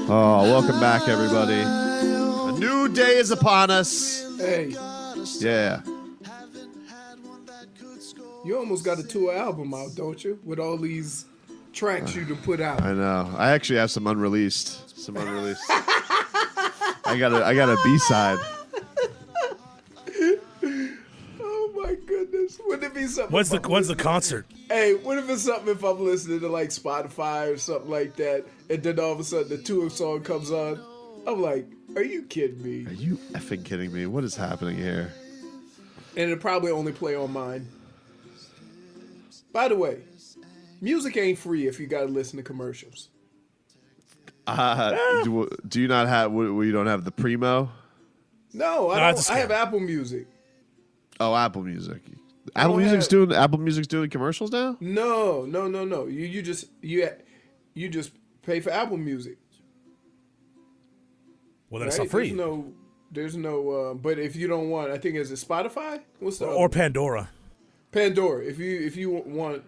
Oh, welcome back, everybody. A new day is upon us. Hey, Yeah. you almost got a Tua album out, don't you? With all these tracks you to put out. I know. I actually have some unreleased. I got a B-side. Oh my goodness! Wouldn't it be something? When's the concert? Hey, what if it's something if I'm listening to like Spotify or something like that, and then all of a sudden the Tua song comes on? I'm like, are you kidding me? Are you effing kidding me? What is happening here? And it'll probably only play on mine. By the way, music ain't free if you gotta listen to commercials. Do you not have? You don't have the Primo? No, I don't. I have Apple Music. Oh, Apple Music. Apple Music's doing commercials now? No. You just pay for Apple Music. Well, then it's Right? not free. There's no. But if you don't want, I think is it Spotify? What's the Or Pandora. Pandora? If you want,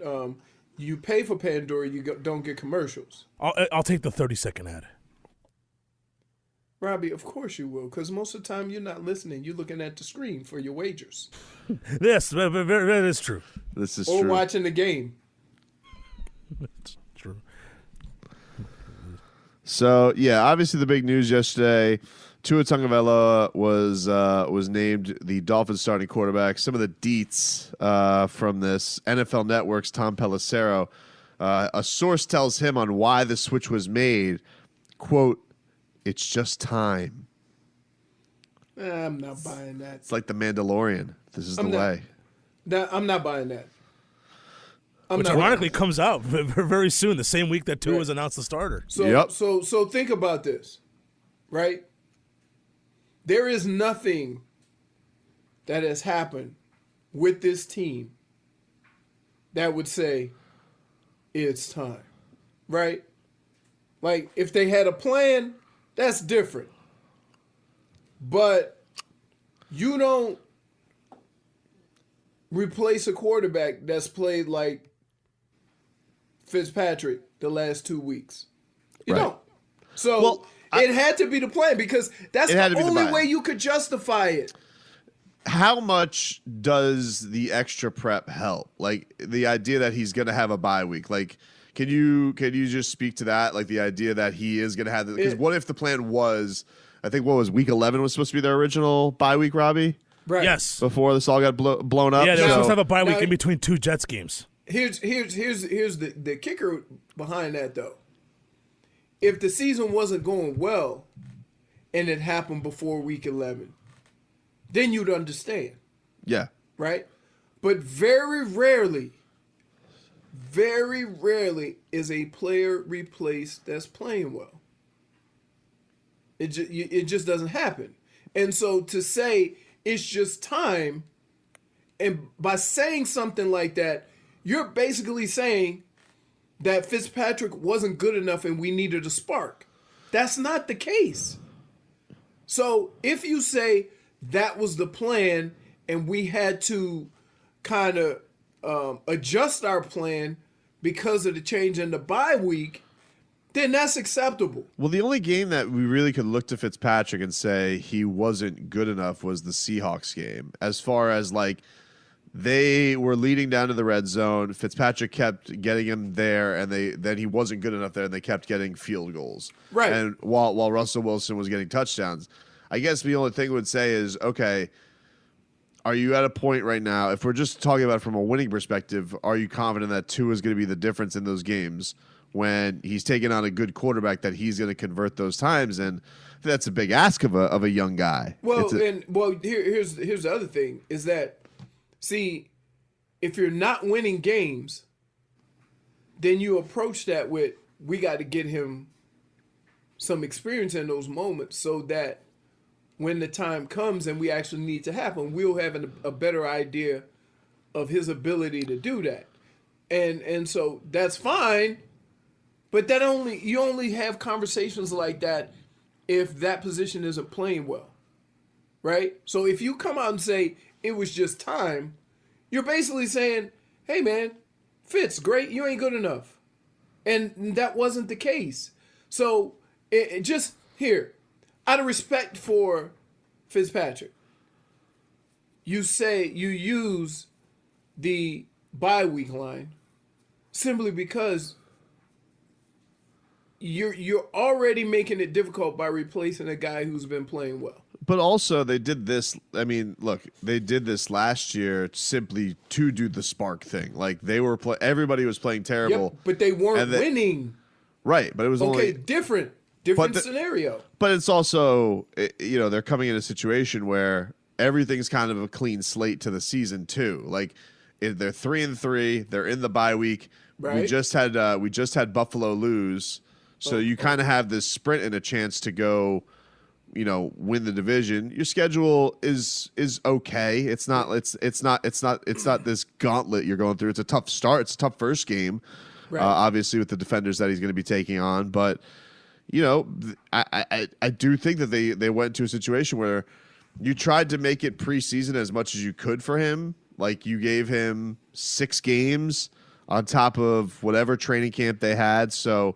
you pay for Pandora. You don't get commercials. I'll take the 30-second ad. Robbie, of course you will, because most of the time you're not listening. You're looking at the screen for your wagers Yes, that is true. This is or true. watching the game. It's true. So yeah, obviously the big news yesterday, Tua Tagovailoa was named the Dolphins starting quarterback. Some of the deets from this NFL Network's Tom Pelissero, a source tells him on why the switch was made. Quote, "It's just time." I'm not buying that. It's like the Mandalorian. This is the way. I'm not buying that. Which ironically comes out very soon, the same week that Tua was announced the starter. So think about this, right? There is nothing that has happened with this team that would say it's time, right? Like if they had a plan, that's different. But you don't replace a quarterback that's played like Fitzpatrick the last 2 weeks. You don't. So it had to be the plan because that's the only way you could justify it. How much does the extra prep help? Like the idea that he's going to have a bye week. Like, can you just speak to that? Like the idea that he is going to have because what if the plan was, I think week 11 was supposed to be their original bye week, Robbie? Right. Yes. Before this all got blown up. Yeah, they were supposed to have a bye week in between two Jets games. Here's the kicker behind that though. If the season wasn't going well and it happened before week 11, then you'd understand. Yeah. Right? But very rarely is a player replaced that's playing well. It just doesn't happen. And so to say it's just time, and by saying something like that, you're basically saying that Fitzpatrick wasn't good enough and we needed a spark. That's not the case. So if you say that was the plan and we had to kind of adjust our plan because of the change in the bye week, then that's acceptable. Well, the only game that we really could look to Fitzpatrick and say he wasn't good enough was the Seahawks game. As far as like they were leading down to the red zone, Fitzpatrick kept getting him there, and then he wasn't good enough there, and they kept getting field goals. Right. And while Russell Wilson was getting touchdowns, I guess the only thing I would say is, okay, are you at a point right now, if we're just talking about it from a winning perspective, are you confident that Tua is going to be the difference in those games when he's taking on a good quarterback that he's going to convert those times? And that's a big ask of a young guy. Well, here's the other thing is that, see, if you're not winning games, then you approach that with, we got to get him some experience in those moments so that when the time comes and we actually need to happen, we'll have a better idea of his ability to do that. And so that's fine, but you only have conversations like that if that position isn't playing well, right? So if you come out and say it was just time, you're basically saying, hey man, Fitz, great, you ain't good enough. And that wasn't the case. So it just here, out of respect for Fitzpatrick, you use the bye week line simply because you're already making it difficult by replacing a guy who's been playing well. But also, they did this. I mean, look, they did this last year simply to do the spark thing. Like they were, everybody was playing terrible, Yep, but they weren't winning. Right, but it was only different scenario. But it's also, they're coming in a situation where everything's kind of a clean slate to the season too. Like they're 3-3, they're in the bye week. Right. We just had Buffalo lose, so you kind of have this sprint and a chance to go, win the division. Your schedule is okay. It's not this gauntlet you're going through. It's a tough start. It's a tough first game, right. Obviously with the defenders that he's going to be taking on. But I do think that they went to a situation where you tried to make it preseason as much as you could for him. Like you gave him 6 games on top of whatever training camp they had. So,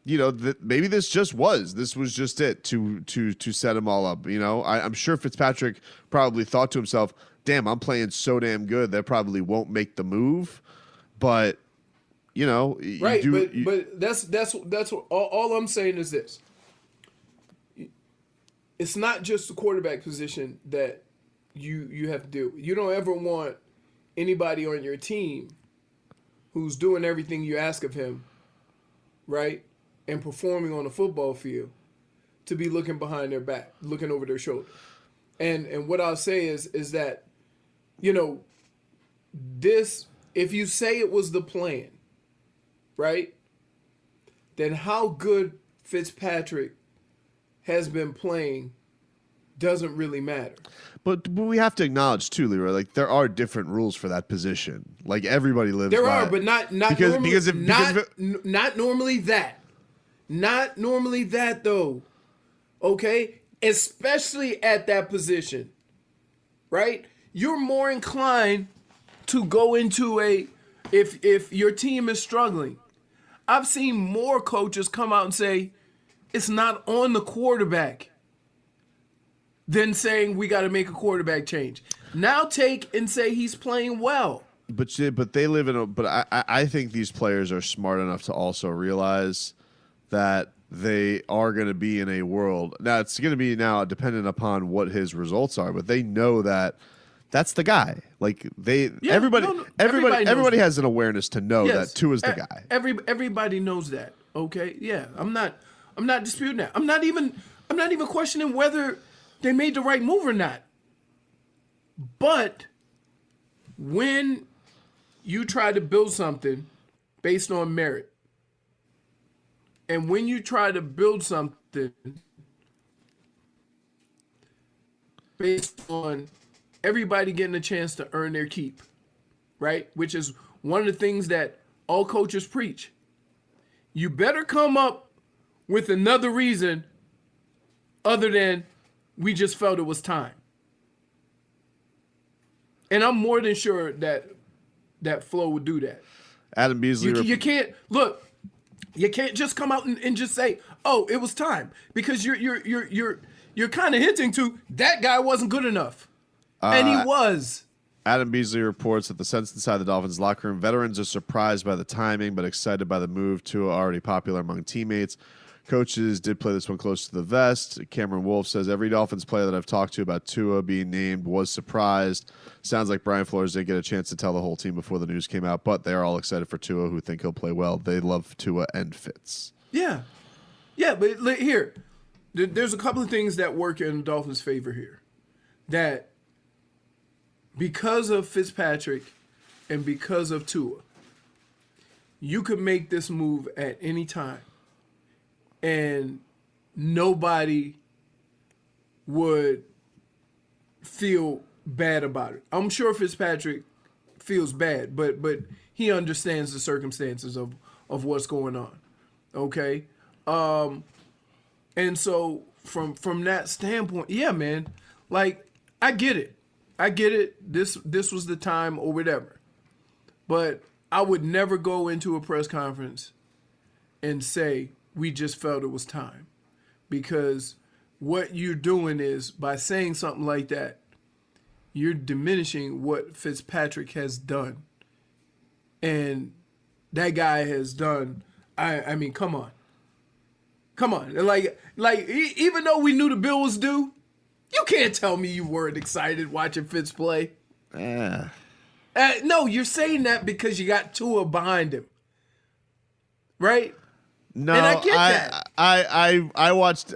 maybe this was just it to set him all up. I'm sure Fitzpatrick probably thought to himself, damn, I'm playing so damn good. They probably won't make the move. But, right. But that's what, all I'm saying is this. It's not just the quarterback position that you have to do. You don't ever want anybody on your team who's doing everything you ask of him, right, and performing on the football field to be looking behind their back, looking over their shoulder. And what I'll say is that, this, if you say it was the plan, right, then how good Fitzpatrick has been playing doesn't really matter. But we have to acknowledge too, Leroy, like there are different rules for that position. Like everybody lives there by are, it. but not because normally, because if, not, because if not normally that. Not normally that though. Okay? Especially at that position. Right? You're more inclined to go into if your team is struggling. I've seen more coaches come out and say it's not on the quarterback than saying we got to make a quarterback change. Now take and say he's playing well. But they live in a. But I think these players are smart enough to also realize that they are going to be in a world. Now it's going to be dependent upon what his results are, but they know that that's the guy. Like everybody has an awareness to know that Tua is the guy. Everybody knows that. Okay, yeah, I'm not disputing that. I'm not even questioning whether they made the right move or not. But when you try to build something based on merit, and when you try to build something based on everybody getting a chance to earn their keep, right? Which is one of the things that all coaches preach. You better come up with another reason other than we just felt it was time. And I'm more than sure that Flo would do that. Adam Beasley. You can't look. You can't just come out and just say, "Oh, it was time," because you're kind of hinting to that guy wasn't good enough, and he was. Adam Beasley reports that the sense inside the Dolphins locker room, veterans are surprised by the timing, but excited by the move. Tua already popular among teammates. Coaches did play this one close to the vest. Cameron Wolf says every Dolphins player that I've talked to about Tua being named was surprised. Sounds like Brian Flores didn't get a chance to tell the whole team before the news came out, but they're all excited for Tua, who think he'll play well. They love Tua and Fitz. Yeah, but here, there's a couple of things that work in the Dolphins' favor here. That because of Fitzpatrick and because of Tua, you could make this move at any time. And nobody would feel bad about it. I'm sure Fitzpatrick feels bad, but he understands the circumstances of what's going on. Okay? And so from that standpoint, yeah, man, like I get it. This was the time or whatever. But I would never go into a press conference and say we just felt it was time. because what you're doing is by saying something like that, you're diminishing what Fitzpatrick has done. And that guy has done, I mean, come on. Come on. Even though we knew the bill was due, you can't tell me you weren't excited watching Fitz play. No, you're saying that because you got Tua behind him. Right? No, and I get that. I watched,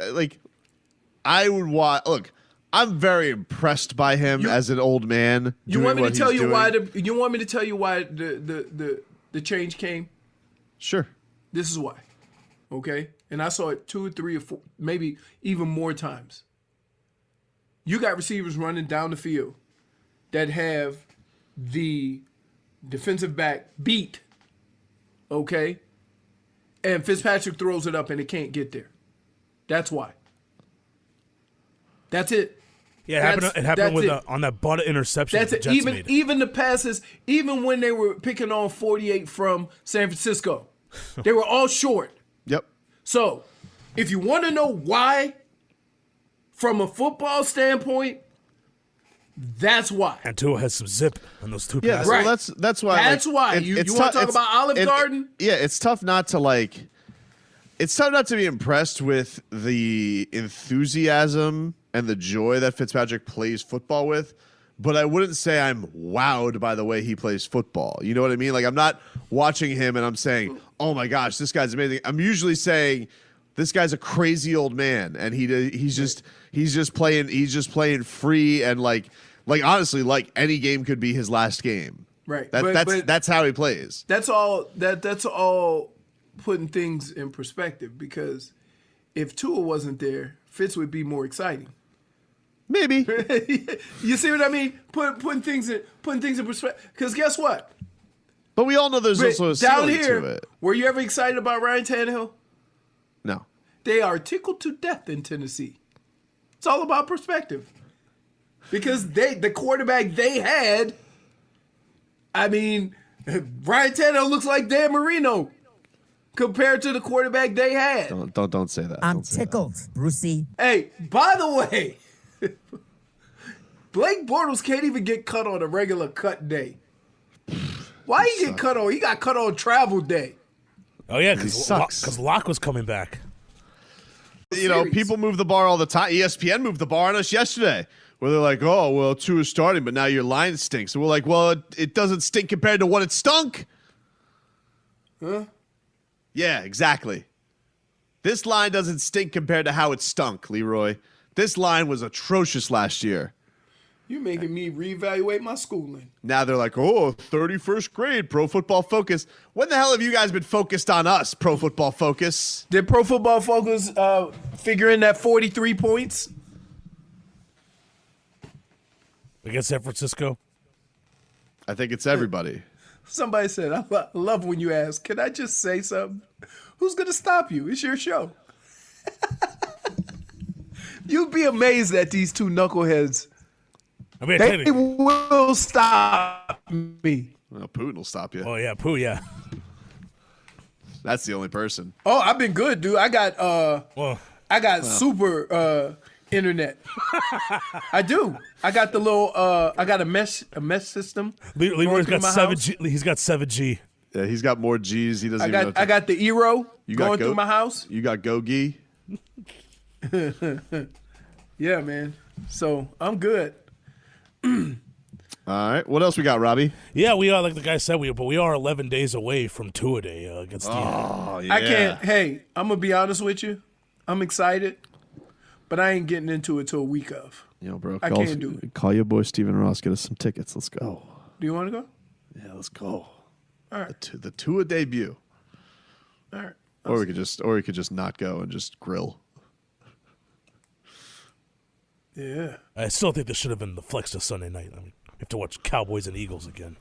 I would watch. Look, I'm very impressed by him as an old man. You want me to tell you why the the change came? Sure. This is why. Okay? And I saw it 2 or 3 or 4, maybe even more times. You got receivers running down the field that have the defensive back beat. Okay? And Fitzpatrick throws it up and it can't get there. That's why. That's it. Yeah, it happened with on that butt interception. That's it. Even the passes, even when they were picking on 48 from San Francisco, they were all short. Yep. So, if you want to know why, from a football standpoint, that's why. And Tua has some zip on those two Yeah, passes. Right. That's why. That's why. You want to talk about Olive Garden? It's tough not to It's tough not to be impressed with the enthusiasm and the joy that Fitzpatrick plays football with, but I wouldn't say I'm wowed by the way he plays football. You know what I mean? Like, I'm not watching him and I'm saying, "Oh my gosh, this guy's amazing." I'm usually saying, "This guy's a crazy old man," and he's just playing free and like honestly, like any game could be his last game. Right. That's how he plays. That's all. That's all putting things in perspective, because if Tua wasn't there, Fitz would be more exciting. Maybe. You see what I mean? Putting things in perspective. Because guess what? But we all know there's also a down ceiling here, to it. were you ever excited about Ryan Tannehill? No. They are tickled to death in Tennessee. It's all about perspective. Because the quarterback they had, I mean, Ryan Tannehill looks like Dan Marino compared to the quarterback they had. Don't say that. I'm tickled, Brucey. Hey, by the way, Blake Bortles can't even get cut on a regular cut day. Why he get cut on? He got cut on travel day. Oh yeah, because Locke was coming back. You know, people move the bar all the time. ESPN moved the bar on us yesterday, where they're like, "Oh, well, Tua is starting, but now your line stinks." And we're like, "Well, it doesn't stink compared to what it stunk." Huh? Yeah, exactly. This line doesn't stink compared to how it stunk, Leroy. This line was atrocious last year. You making me reevaluate my schooling. Now they're like, "Oh, 31st grade, Pro Football Focus." When the hell have you guys been focused on us, Pro Football Focus? Did Pro Football Focus figure in that 43 points? Against San Francisco? I think it's everybody. Somebody said, I love when you ask, can I just say something? Who's going to stop you? It's your show. You'd be amazed at these two knuckleheads. I mean, they will stop me. Well, Putin will stop you. Oh, yeah, Pooh, yeah. That's the only person. Oh, I've been good, dude. I got super internet. I do. I got the little I got a mesh system. Leroy's got 7G. He's got 7G. Yeah, he's got more G's. He doesn't even know. I got the Eero going through my house. You got Gogi. Yeah, man. So I'm good. All right. What else we got, Robbie? Yeah, we are, like the guy said, but we are 11 days away from Tua Day against the yeah. I can't. Hey, I'm gonna be honest with you. I'm excited, but I ain't getting into it till a week of. Yo, bro. I can't do it. Call your boy Stephen Ross. Get us some tickets. Let's go. Do you want to go? Yeah, let's go. All right. The Tua debut. All right. Or we could just not go and just grill. Yeah. I still think this should have been the flex to Sunday night. I mean, we have to watch Cowboys and Eagles again.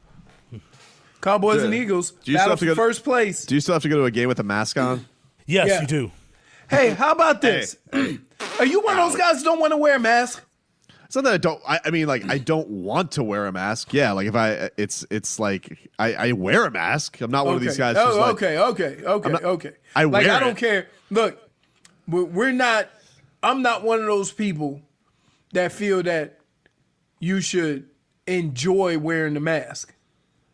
Cowboys and Eagles. Do you still battle have to go for first place. Do you still have to go to a game with a mask on? Yes, Yeah. you do. Hey, how about this? Are you one of those guys that don't want to wear a mask? It's not that I don't. I mean, like, I don't want to wear a mask. Yeah, like if it's like I wear a mask. I'm not one of these guys. Oh, who's like, okay. I I wear don't it. care. Look, we're not I'm not one of those people that feel that you should enjoy wearing the mask.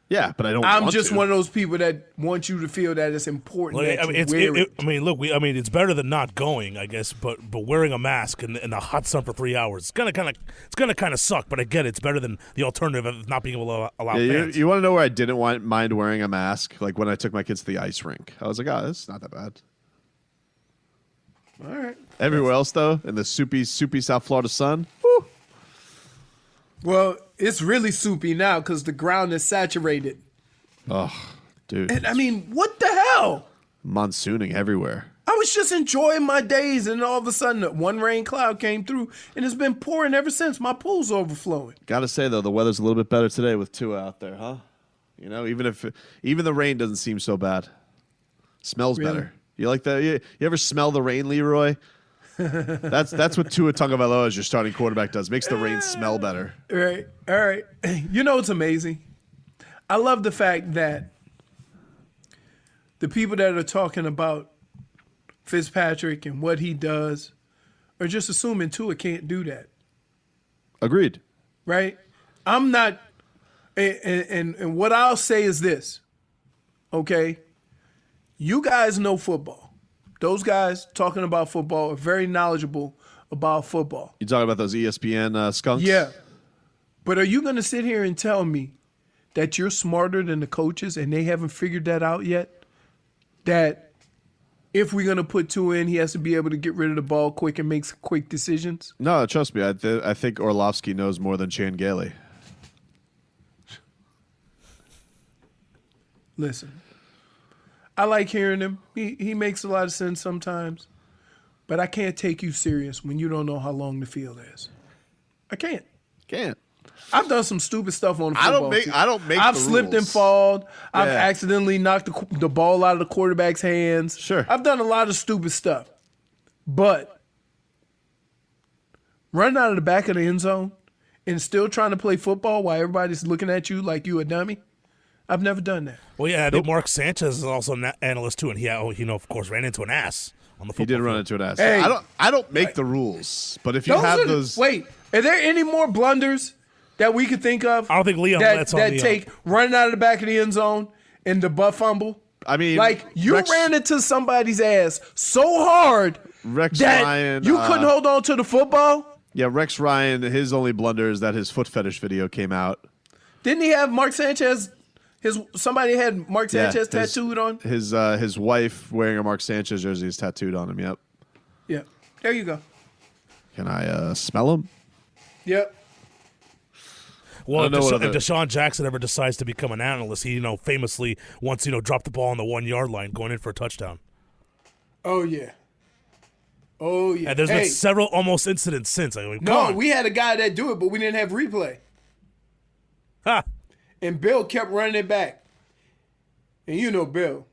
Yeah, but I don't. I'm want just to. one of those people that want you to feel that it's important Like, that I you mean, wear it. it's better than not going, I guess. But wearing a mask in the hot sun for 3 hours, it's gonna kind of suck. But I get it. It's better than the alternative of not being able to allow fans. You want to know where I didn't mind wearing a mask? Like when I took my kids to the ice rink, I was like, "Oh, this is not that bad." All right. Everywhere else, though, in the soupy South Florida sun, whew, Well, it's really soupy now because the ground is saturated. oh, dude, And I mean, what the hell? monsooning everywhere. I was just enjoying my days, and all of a sudden, one rain cloud came through, and it's been pouring ever since. My pool's overflowing. Gotta say though, the weather's a little bit better today with Tua out there, huh? You know, even the rain doesn't seem so bad. Smells Really? better. You like that? You ever smell the rain, Leroy? That's what Tua Tagovailoa as your starting quarterback does. Makes the rain smell better. Right. All right. You know what's amazing? I love the fact that the people that are talking about Fitzpatrick and what he does are just assuming Tua can't do that. Agreed. Right? I'm not, and what I'll say is this, okay? You guys know football. Those guys talking about football are very knowledgeable about football. You talking about those ESPN skunks? Yeah. But are you going to sit here and tell me that you're smarter than the coaches and they haven't figured that out yet? That if we're going to put Tua in, he has to be able to get rid of the ball quick and make quick decisions? No, trust me. I think Orlovsky knows more than Chan Gailey. Listen, I like hearing him. He makes a lot of sense sometimes. But I can't take you serious when you don't know how long the field is. I can't. Can't. I've done some stupid stuff on the I football don't field. make I've the slipped and rules. fallen. I've Yeah. accidentally knocked the ball out of the quarterback's hands. Sure. I've done a lot of stupid stuff. But running out of the back of the end zone and still trying to play football while everybody's looking at you like you a dummy, I've never done that. Well, yeah, I think Mark Sanchez is also an analyst too, and he of course, ran into an ass on the football He did run field. into an ass. Hey. I don't make the rules, but if you Those have are the- those, Wait, are there any more blunders that we could think of? I don't think Leon that, Lett's on that the, take running out of the back of the end zone and the butt fumble. I mean, Like you Rex- ran into somebody's ass so hard Rex that Ryan, you couldn't hold on to the football. Yeah, Rex Ryan. His only blunder is that his foot fetish video came out. Didn't he have Mark Sanchez? Somebody had Mark Yeah, Sanchez tattooed on. His wife wearing a Mark Sanchez jersey is tattooed on him. Yep. Yeah, there you go. Can I smell him? Yep. Well, I if don't know what Deshaun Jackson ever decides to become an analyst, he famously once dropped the ball on the 1 yard line going in for a touchdown. Oh yeah. Oh yeah. And there's Hey, been several almost incidents since. I mean, come no, on. we had a guy that do it, but we didn't have replay. Ha! And Bill kept running it back. And you know Bill.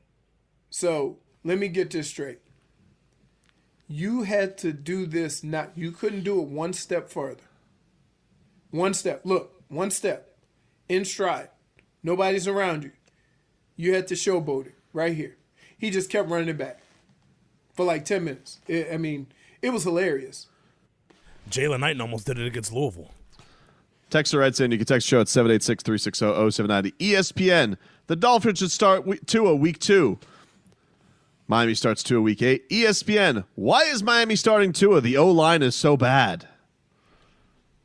So let me get this straight. You had to do this you couldn't do it one step further. One step. Look, one step. In stride. Nobody's around you. You had to showboat it right here. He just kept running it back for like 10 minutes. It was hilarious. Jalen Knighton almost did it against Louisville. Texter writes in. You can text the show at 786-360-0790. ESPN. The Dolphins should start Tua week 2. Miami starts Tua week 8. ESPN. Why is Miami starting Tua? The O-line is so bad.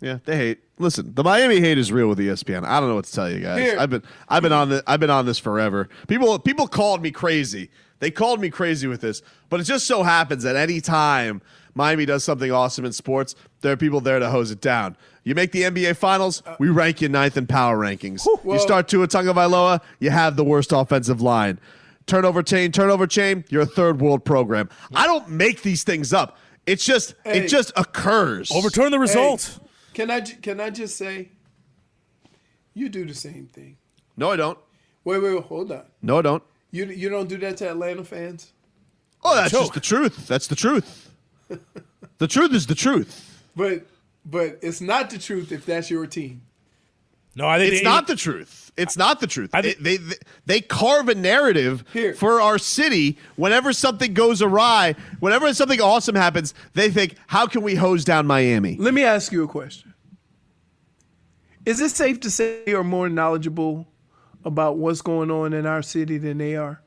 Yeah, they hate. Listen, the Miami hate is real with ESPN. I don't know what to tell you guys. Here. I've been on this forever. People called me crazy. They called me crazy with this, but it just so happens that any time Miami does something awesome in sports, there are people there to hose it down. You make the NBA Finals, we rank you 9th in power rankings. Well- You start Tua Tagovailoa, you have the worst offensive line. Turnover chain, you're a third world program. I don't make these things up. It just occurs. Overturn the result. Can I just say, you do the same thing. No, I don't. Wait, hold on. No, I don't. You don't do that to Atlanta fans? Oh, that's Joke. just the truth. That's the truth. The truth is the truth. But it's not the truth if that's your team. No, I think It's not the truth. It's not the truth. They carve a narrative for our city. Whenever something goes awry, whenever something awesome happens, they think, how can we hose down Miami? Let me ask you a question. Is it safe to say you're more knowledgeable about what's going on in our city than they are?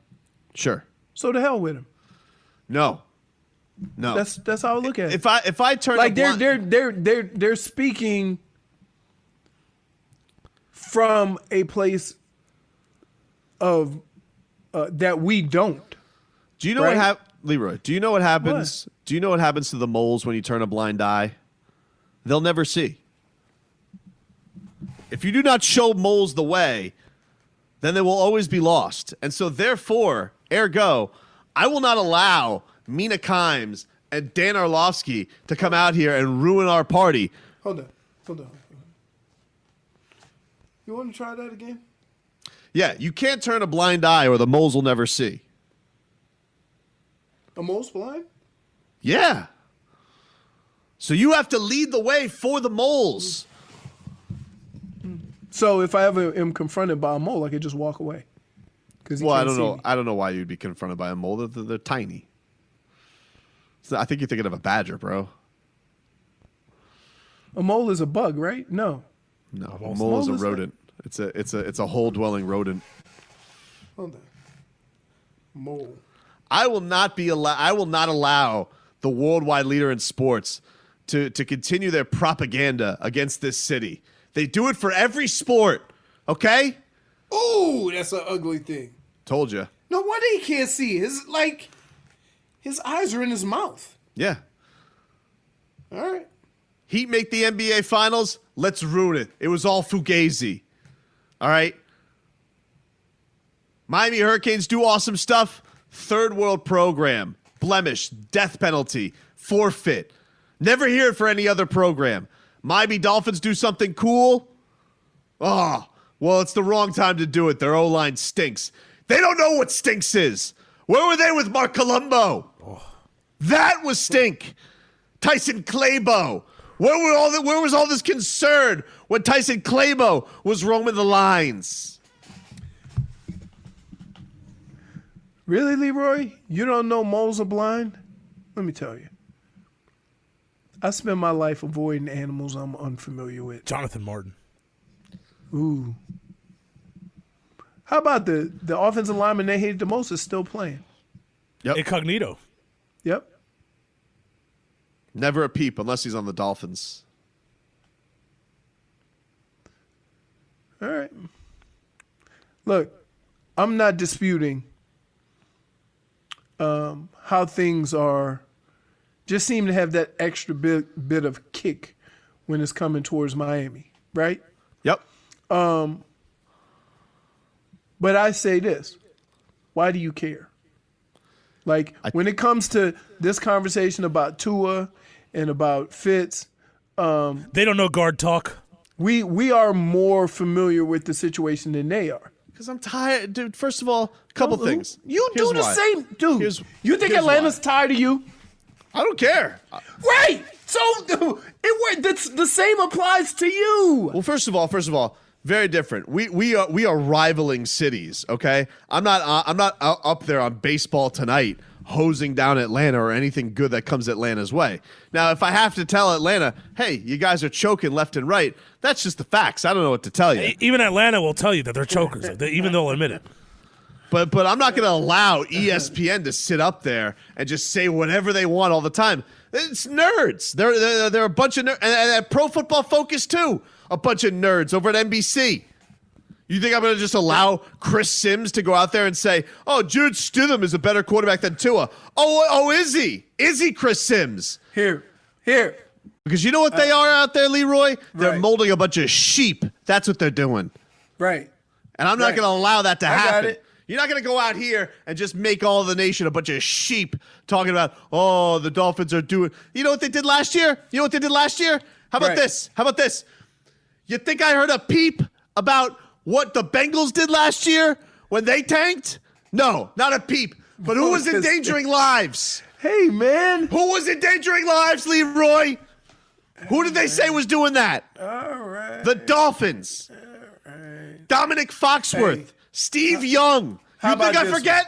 Sure. So to hell with them. No. That's how I look at it. If I turn like they're speaking from a place of that we don't. Do you know what Leroy? Do you know what happens? What? Do you know what happens to the moles when you turn a blind eye? They'll never see. If you do not show moles the way, then they will always be lost. And so therefore, ergo, I will not allow Mina Kimes and Dan Orlovsky to come out here and ruin our party. Hold on. You want to try that again? Yeah, you can't turn a blind eye or the moles will never see. A mole's blind? Yeah. So you have to lead the way for the moles. So if I ever am confronted by a mole, I could just walk away. Well, I don't know. I don't know why you'd be confronted by a mole. They're tiny. So I think you're thinking of a badger, bro. A mole is a bug, right? No. No, a mole is a rodent. It's a hole dwelling rodent. Hold on. Mole. I will not allow the worldwide leader in sports to continue their propaganda against this city. They do it for every sport, okay? Ooh, that's an ugly thing. Told you. No wonder he can't see. His eyes are in his mouth. Yeah. All right. Heat make the NBA Finals. Let's ruin it. It was all fugazi. All right. Miami Hurricanes do awesome stuff. Third world program. Blemish. Death penalty. Forfeit. Never hear it for any other program. Miami Dolphins do something cool. Oh, well, it's the wrong time to do it. Their O-line stinks. They don't know what stinks is. Where were they with Mark Colombo? Oh. That was stink. Tyson Clabo. Where was all this concern when Tyson Clabo was roaming the lines? Really, Leroy? You don't know moles are blind? Let me tell you. I spend my life avoiding animals I'm unfamiliar with. Jonathan Martin. Ooh. How about the offensive lineman they hated the most is still playing? Yep. Incognito. Yep. Never a peep unless he's on the Dolphins. All right. Look, I'm not disputing how things are. Just seem to have that extra bit of kick when it's coming towards Miami, right? Yep. But I say this. Why do you care? Like, when it comes to this conversation about Tua and about Fitz, they don't know guard talk. We are more familiar with the situation than they are. Because I'm tired. Dude, first of all, a couple things. You do the same. Dude, you think Atlanta's tired of you? I don't care. Right. So the same applies to you. Well, first of all, very different. We are rivaling cities. Okay, I'm not up there on Baseball Tonight hosing down Atlanta or anything good that comes Atlanta's way. Now, if I have to tell Atlanta, hey, you guys are choking left and right, that's just the facts. I don't know what to tell you. Even Atlanta will tell you that they're chokers, even they'll admit it. But I'm not going to allow ESPN to sit up there and just say whatever they want all the time. It's nerds. They're a bunch of nerds. And Pro Football Focus, too. A bunch of nerds over at NBC. You think I'm going to just allow Chris Sims to go out there and say, oh, Jude Stidham is a better quarterback than Tua? Oh, is he? Is he Chris Sims? Here. Because you know what they are out there, Leroy? They're molding a bunch of sheep. That's what they're doing. Right. And I'm not going to allow that to happen. Got it. You're not going to go out here and just make all of the nation a bunch of sheep talking about, oh, the Dolphins are doing. You know what they did last year? How about this? You think I heard a peep about what the Bengals did last year when they tanked? No, not a peep. But who was endangering lives? Hey, man. Who was endangering lives, Leroy? Who did they say was doing that? All right. The Dolphins. Dominic Foxworth, Hey. Steve Young. How You about think I this forget?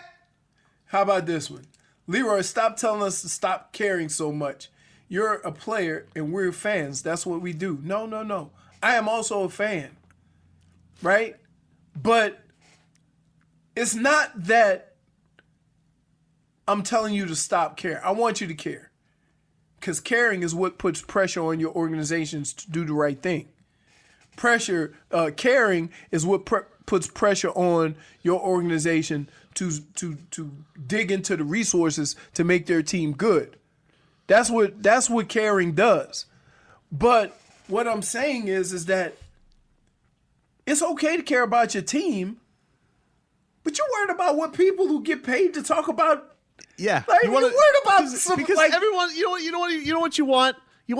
How about this one? Leroy, stop telling us to stop caring so much. You're a player and we're fans. That's what we do. No. I am also a fan, right? But it's not that I'm telling you to stop caring. I want you to care. Because caring is what puts pressure on your organizations to do the right thing. Caring is what puts pressure on your organization to dig into the resources to make their team good. That's what caring does. But what I'm saying is that it's okay to care about your team, but you're worried about what people who get paid to talk about. Yeah, Like, you're worried about because like, everyone. You know what you want. You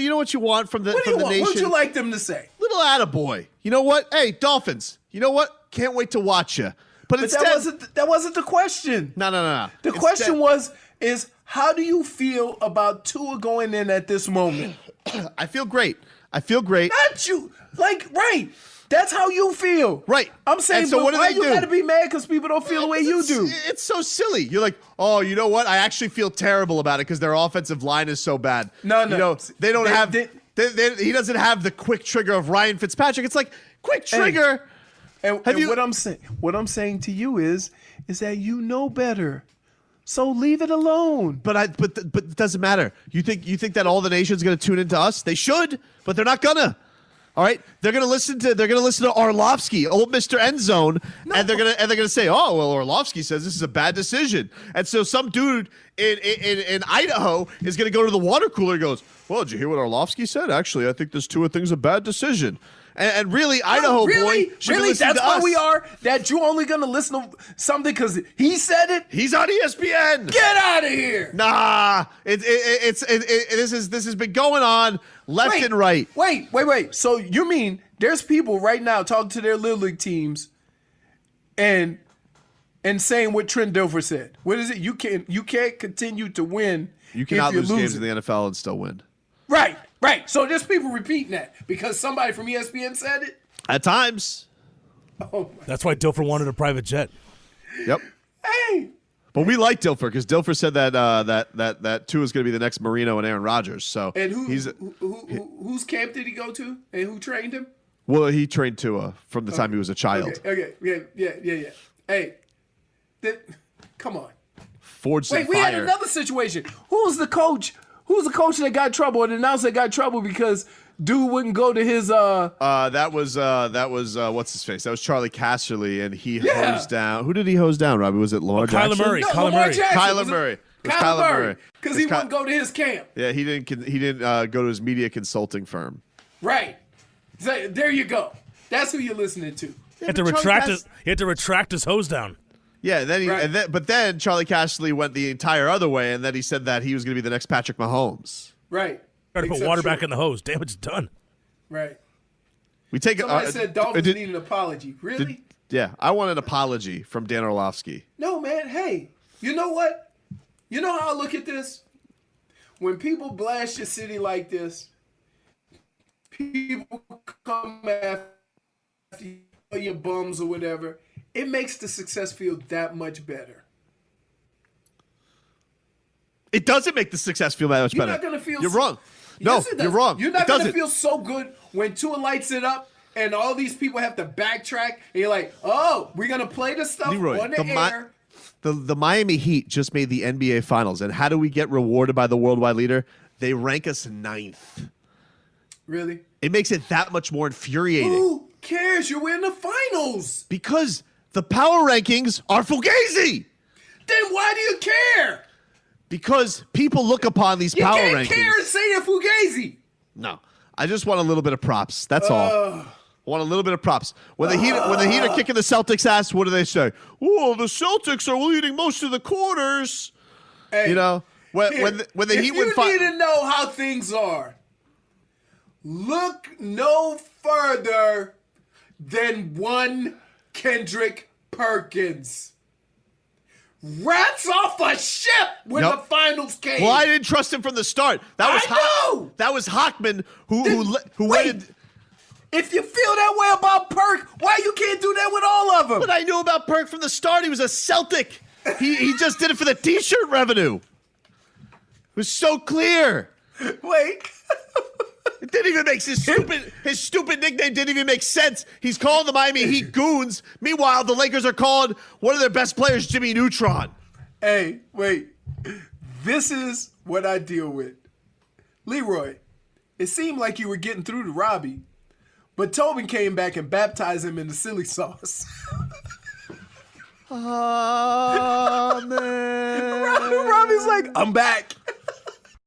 know what you want from the what do from you the want? nation. What would you like them to say? Little attaboy. You know what? Hey, Dolphins. You know what? Can't wait to watch you. But But instead, that wasn't the question. no. The question is how do you feel about Tua going in at this moment? I feel great. Not you. Like, right. That's how you feel. Right. I'm saying, And so but what do why they you do? gotta be mad because people don't feel the way you do? It's so silly. You're like, oh, you know what? I actually feel terrible about it because their offensive line is so bad. No. You know, they don't have. He doesn't have the quick trigger of Ryan Fitzpatrick. It's like quick trigger. And what I'm saying to you is that you know better. So leave it alone. But it doesn't matter. You think that all the nation's going to tune into us? They should, but they're not gonna. All right, they're gonna listen to Orlovsky, old Mr. Endzone, and they're gonna say, oh well, Orlovsky says this is a bad decision, and so some dude in Idaho is gonna go to the water cooler and goes, well, did you hear what Orlovsky said? Actually, I think this Tua thing's a bad decision. And really, Idaho really? boy should be Really? listening That's to why us. we are? That you only gonna listen to something because he said it? He's on ESPN. Get out of here! Nah, this has been going on left and right. Wait. So you mean there's people right now talking to their Little League teams and saying what Trent Dilfer said? What is it? You can't continue to win. You cannot if you're lose games losing. in the NFL and still win. Right. So there's people repeating that because somebody from ESPN said it. At times. Oh my. That's why Dilfer wanted a private jet. Yep. Hey. But we like Dilfer because Dilfer said that Tua is going to be the next Marino and Aaron Rodgers. So And whose camp did he go to, and who trained him? Well, he trained Tua from the time he was a child. Okay. Yeah. Hey, come on. Forged some Wait, we had fire. another situation. Who was the coach? Who's the coach that got in trouble? And announced that got in trouble because dude wouldn't go to his. That was what's his face? That was Charlie Casserly, and he Yeah. hosed down. Who did he hose down, Robbie? Was it Lamar Kyler Jackson? Murray. No, Kyler Lamar Murray. Jackson. Kyler Was it Murray. It was Kyler Murray. It Because was he wouldn't go to his camp. Yeah, he didn't go to his media consulting firm. Right. So, there you go. That's who you're listening to. He had to retract his hose down. Yeah, then Right. but then Charlie Casserly went the entire other way, and then he said that he was going to be the next Patrick Mahomes. Right. Try to put Except water True. back in the hose. Damage done. Right. We take Somebody said Dolphins did- need an apology. Really? Yeah, I want an apology from Dan Orlovsky. No, man. Hey, you know what? You know how I look at this? When people blast your city like this, people come after you, your bums or whatever, it makes the success feel that much better. It doesn't make the success feel that much You're better. not going to feel... You're wrong. No, Yes, it does. you're wrong. You're not It going to doesn't. feel so good when Tua lights it up and all these people have to backtrack and you're like, oh, we're going to play this stuff Leroy, on the air. The Miami Heat just made the NBA Finals, and how do we get rewarded by the worldwide leader? They rank us 9th. Really? It makes it that much more infuriating. Who cares? You're in the finals. Because the power rankings are fugazi. Then why do you care? Because people look upon these You power can't rankings. care and say they're fugazi. No, I just want a little bit of props. That's all. I want a little bit of props. When the Heat are kicking the Celtics' ass, what do they say? Oh, the Celtics are leading most of the quarters. Hey, You know, when the if Heat you win need to know how things are, look no further than one Kendrick Perkins. Rats off a ship when Yep. the finals came. Well, I didn't trust him from the start. That was I know! That was Hockman who went. Wait. If you feel that way about Perk, why you can't do that with all of them? But I knew about Perk from the start. He was a Celtic. He just did it for the T-shirt revenue. It was so clear. Wait. It didn't even make his stupid nickname didn't even make sense. He's calling the Miami Heat goons. Meanwhile, the Lakers are calling one of their best players Jimmy Neutron. Hey, wait. This is what I deal with. Leroy, it seemed like you were getting through to Robbie, but Tobin came back and baptized him in the silly sauce. Oh, man. Robbie's like, I'm back.